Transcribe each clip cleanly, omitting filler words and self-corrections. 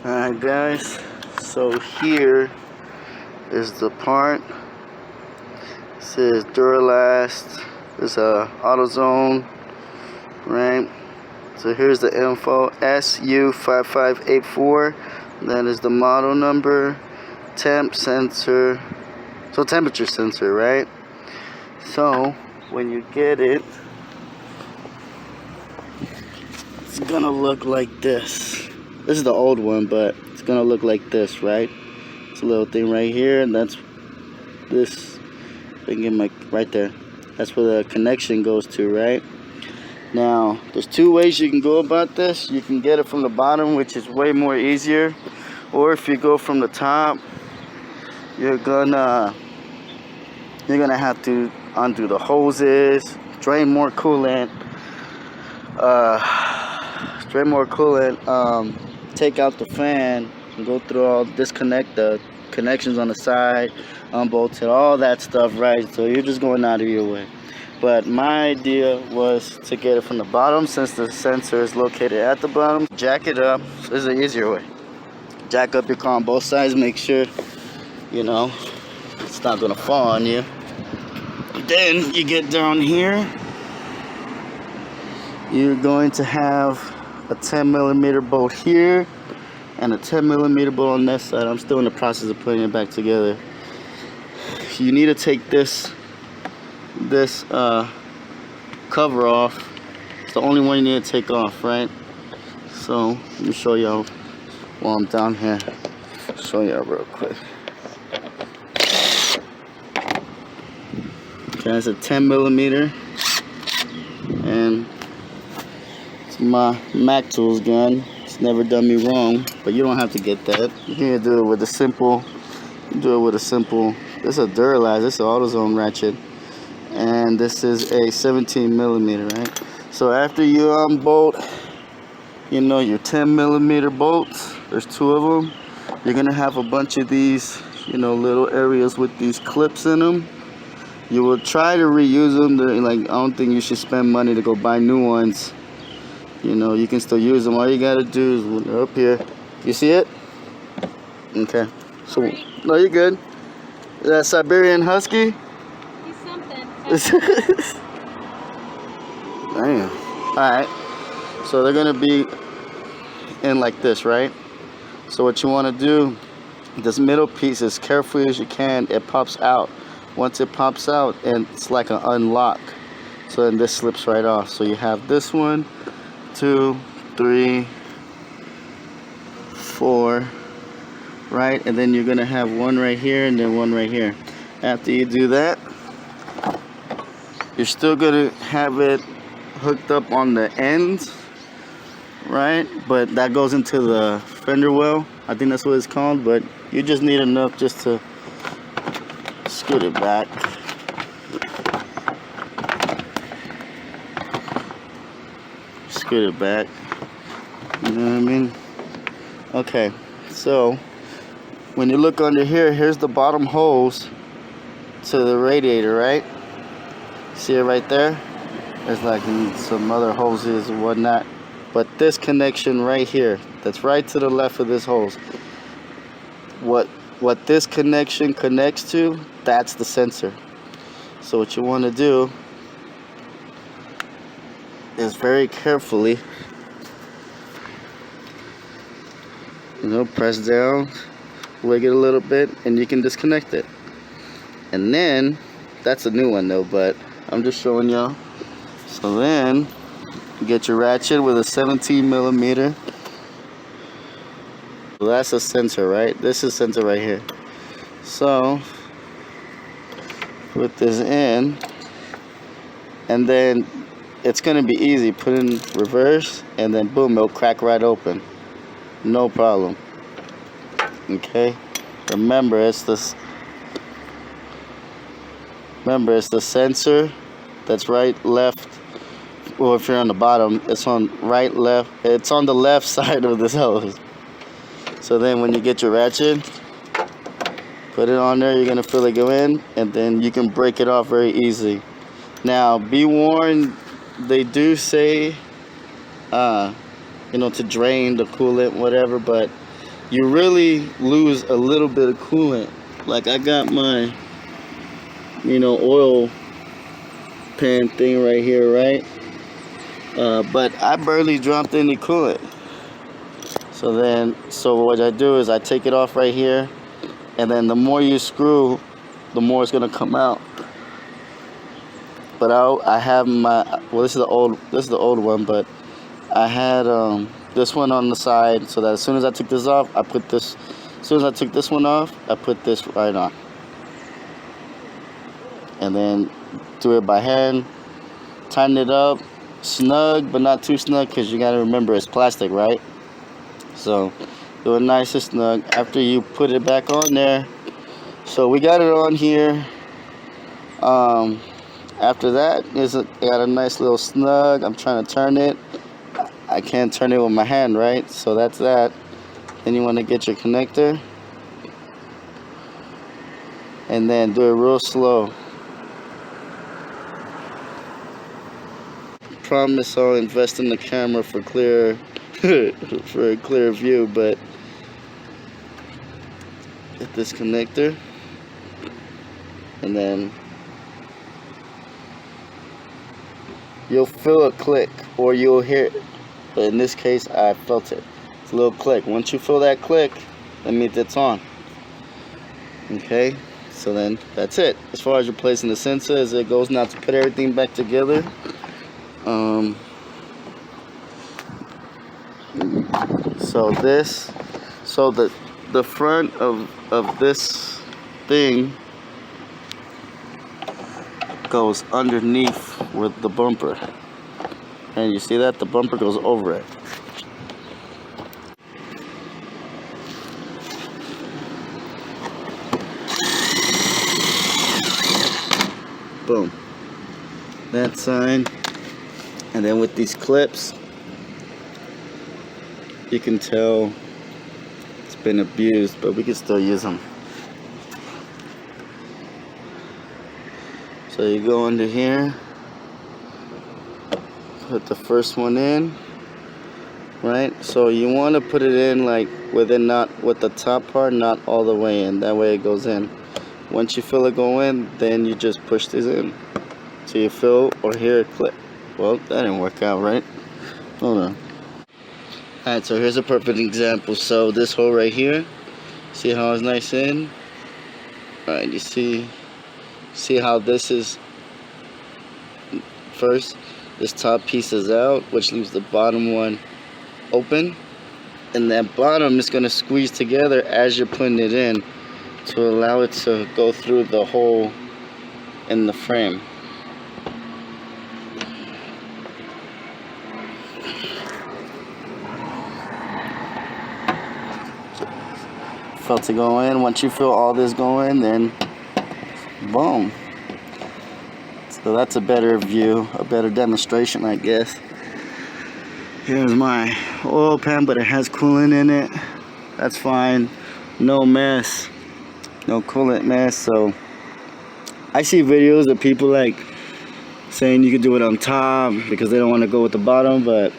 Alright guys, so here is the part. It says Duralast. It's a AutoZone, right? So here's the info, SU5584. That is the model number. Temp sensor, so temperature sensor, right? So when you get it, it's gonna look like this. This is the old one, but it's gonna look like this, right? It's a little thing right here, and that's this thing in my right there. That's where the connection goes to, right? Now, there's two ways you can go about this. You can get it from the bottom, which is way more easier, or if you go from the top, you're gonna have to undo the hoses, drain more coolant, take out the fan and go through all, disconnect the connections on the side, unbolt it, all that stuff, right? So you're just going out of your way. But my idea was to get it from the bottom, since the sensor is located at the bottom. Jack it up. This is the easier way. Jack up your car on both sides, make sure you know it's not gonna fall on you. Then you get down here, you're going to have a 10mm bolt here and a 10mm bolt on this side. I'm still in the process of putting it back together. You need to take this cover off. It's the only one you need to take off, right? So let me show y'all while I'm down here. Show y'all real quick. Okay, that's a 10mm, and it's my Mac Tools gun. It's never done me wrong, but you don't have to get that. You can do it with a simple. This is a Duralast. This is an AutoZone ratchet, and this is a 17mm, right? So after you unbolt, your 10mm bolts. There's two of them. You're gonna have a bunch of these, little areas with these clips in them. You will try to reuse them. I don't think you should spend money to go buy new ones. You can still use them. All you gotta do is when they're up here. You see it? Okay. So, no, you're good. Is that Siberian Husky? He's something. Damn. Alright. So they're gonna be in like this, right? So what you wanna do, this middle piece, as carefully as you can, it pops out. Once it pops out, and it's like an unlock. So then this slips right off. So you have this one, 2, 3, 4, right? And then you're gonna have one right here and then one right here. After you do that, you're still gonna have it hooked up on the ends, right? But that goes into the fender well. I think that's what it's called, but you just need enough just to scoot it back. Scoot it back. You know what I mean? Okay, so when you look under here, here's the bottom hose to the radiator, right? See it right there? There's like some other hoses and whatnot. But this connection right here, that's right to the left of this hose, what this connection connects to, that's the sensor. So what you want to do is very carefully, press down, wig it a little bit, and you can disconnect it. And then, that's a new one though, but I'm just showing y'all. So then, you get your ratchet with a 17mm. So that's a sensor, right? This is sensor right here. So, put this in, and then it's gonna be easy. Put in reverse, and then boom, it'll crack right open. No problem. Okay? Remember, it's the sensor that's right, left. Well, if you're on the bottom, it's on right, left. It's on the left side of this hose. So then when you get your ratchet, put it on there, you're gonna feel it go in, and then you can break it off very easy. Now, be warned, they do say, to drain the coolant, whatever, but you really lose a little bit of coolant. Like I got my, oil pan thing right here, right? But I barely dropped any coolant. So what I do is I take it off right here, and then the more you screw, the more it's gonna come out. But I have my, well, this is the old one, but I had this one on the side, so that as soon as I took this off, I put this. As soon as I took this one off, I put this right on, and then do it by hand. Tighten it up, snug, but not too snug, because you gotta remember it's plastic, right? So do it nice and snug after you put it back on there. So we got it on here. After that, it got a nice little snug. I'm trying to turn it. I can't turn it with my hand, right? So that's that. Then you want to get your connector, and then do it real slow. Promise I'll invest in the camera for clear for a clear view, but get this connector, and then you'll feel a click, or you'll hear it, but in this case I felt it. It's a little click. Once you feel that click, that means it's on. Okay, so then that's it as far as replacing the sensor. As it goes now, to put everything back together, so the front of this thing goes underneath with the bumper, and you see that the bumper goes over it. Boom, that side. And then with these clips, you can tell it's been abused, but we can still use them. So you go under here, put the first one in, right? So you want to put it in like not with the top part, not all the way in. That way it goes in. Once you feel it go in, then you just push this in. So you feel or hear it click. Well, that didn't work out, right? Hold on. Alright, so here's a perfect example. So this hole right here, see how it's nice in? Alright, you see how this is first? This top piece is out, which leaves the bottom one open. And that bottom is going to squeeze together as you're putting it in to allow it to go through the hole in the frame. Felt it go in. Once you feel all this go in, then boom. So that's a better view, a better demonstration, I guess. Here's my oil pan, but it has coolant in it. That's fine. No mess. No coolant mess. So I see videos of people like saying you could do it on top because they don't want to go with the bottom, but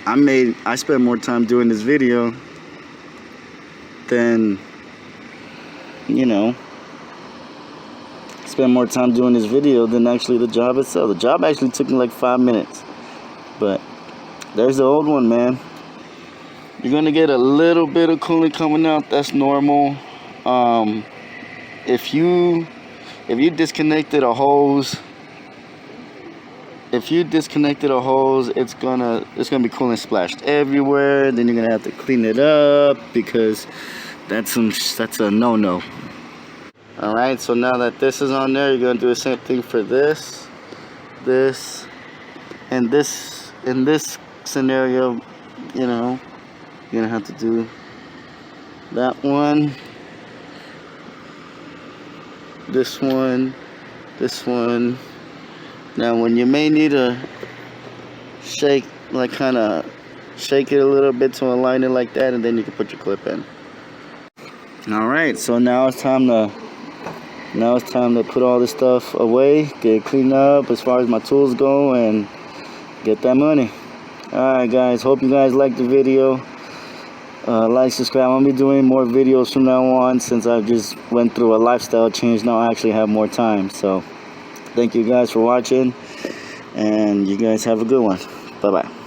I spent more time doing this video than, spend more time doing this video than actually the job itself. The job actually took me like 5 minutes, but there's the old one, man. You're gonna get a little bit of coolant coming out. That's normal. If you disconnected a hose, it's gonna be coolant splashed everywhere. Then you're gonna have to clean it up because that's a no-no. All right, so now that this is on there, you're gonna do the same thing for this, and this. In this scenario, you're gonna have to do that one, this one. Now, when you may need to shake, like kind of shake it a little bit to align it like that, and then you can put your clip in. All right, so now it's time to put all this stuff away, get it cleaned up as far as my tools go, and get that money. Alright guys, hope you guys liked the video. Like, subscribe. I'm gonna be doing more videos from now on, since I just went through a lifestyle change. Now I actually have more time. So thank you guys for watching, and you guys have a good one. Bye bye.